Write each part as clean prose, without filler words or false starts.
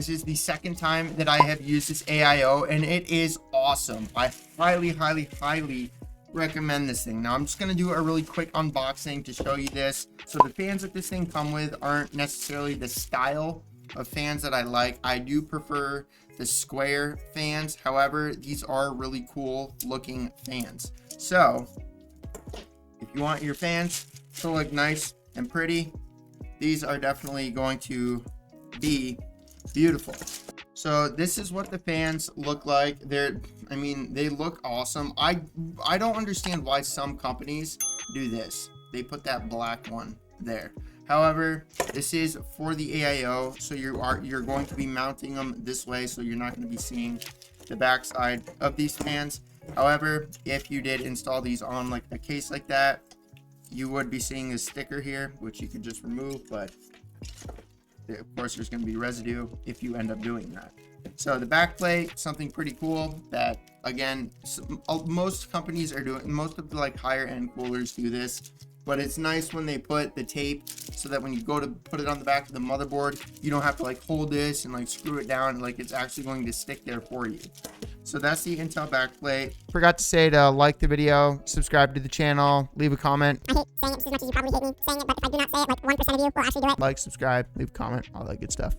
This is the second time that I have used this AIO, and it is awesome. I highly recommend this thing. Now I'm just going to do a really quick unboxing to show you this. So the fans that this thing come with aren't necessarily the style of fans that I like. I do prefer the square fans. However, these are really cool looking fans. So if you want your fans to look nice and pretty, these are definitely going to be beautiful. So this is what the fans look like. They look awesome. I don't understand why some companies do this. They put that black one there. However, this is for the AIO, so you're going to be mounting them this way, so you're not going to be seeing the backside of these fans. However, if you did install these on like a case like that, you would be seeing this sticker here, which you can just remove, but of course there's going to be residue if you end up doing that. So the back plate, something pretty cool that, again, most companies are doing. Most of the like higher end coolers do this, but it's nice when they put the tape so that when you go to put it on the back of the motherboard, you don't have to like hold this and like screw it down, like it's actually going to stick there for you. So that's the Intel backplate. Forgot to say to like the video, subscribe to the channel, leave a comment. I hate saying it just as much as you probably hate me saying it, but if I do not say it, like 1% of you will actually do it. Like, subscribe, leave a comment, all that good stuff.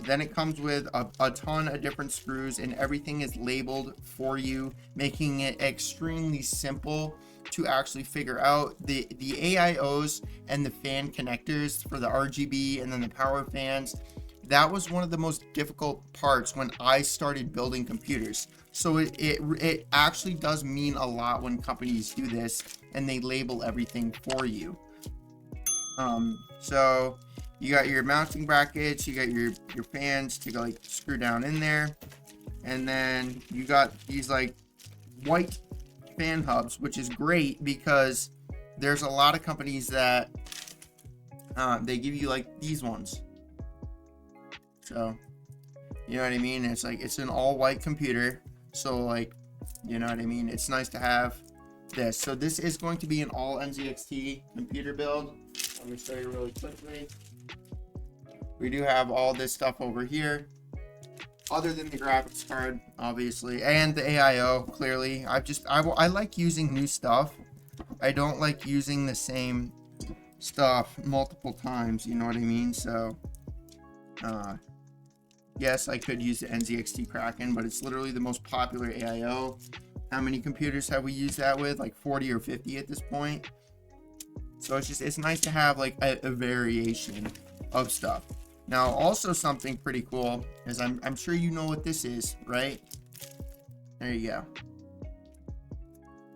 Then it comes with a ton of different screws, and everything is labeled for you, making it extremely simple to actually figure out. The AIOs and the fan connectors for the RGB and then the power fans, that was one of the most difficult parts when I started building computers. So it actually does mean a lot when companies do this and they label everything for you. So you got your mounting brackets, you got your fans to like screw down in there, and then you got these like white fan hubs, which is great because there's a lot of companies that they give you like these ones. So you know what I mean? It's like it's an all white computer, so like, you know what I mean, it's nice to have this. So this is going to be an all NZXT computer build. Let me show you really quickly. We do have all this stuff over here, other than the graphics card, obviously, and the AIO. Clearly, I like using new stuff. I don't like using the same stuff multiple times. You know what I mean? So, yes, I could use the NZXT Kraken, but it's literally the most popular AIO. How many computers have we used that with? Like 40 or 50 at this point. So it's nice to have like a variation of stuff. Now, also something pretty cool is I'm sure you know what this is, right? There you go.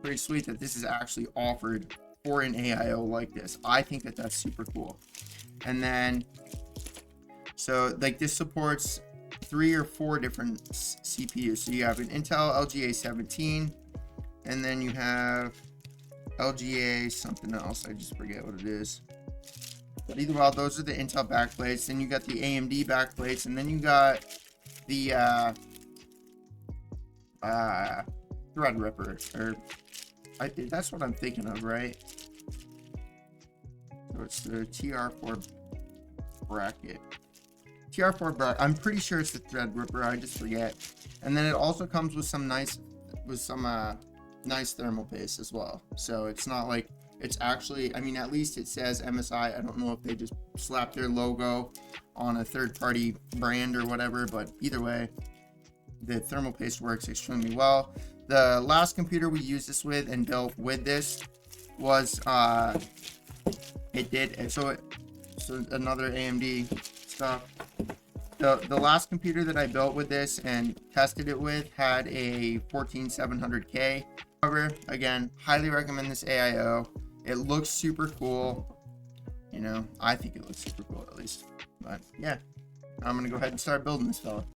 Pretty sweet that this is actually offered for an AIO like this. I think that that's super cool. And then, so like this supports 3 or 4 different CPUs. So you have an Intel LGA 17, and then you have LGA something else. I just forget what it is. But either way, those are the Intel backplates. Then you got the AMD backplates, and then you got the Threadripper, or that's what I'm thinking of, right? So it's the TR4 bracket. TR4 bracket. I'm pretty sure it's the Threadripper. I just forget. And then it also comes with some nice thermal paste as well. So it's not like it's actually, I mean, at least it says MSI. I don't know if they just slapped their logo on a third-party brand or whatever, but either way, the thermal paste works extremely well. The last computer we used this with and built with this was so another AMD stuff. The last computer that I built with this and tested it with had a 14700K. However, again, highly recommend this AIO. It looks super cool. You know, I think it looks super cool at least. But yeah, I'm gonna go ahead and start building this fella.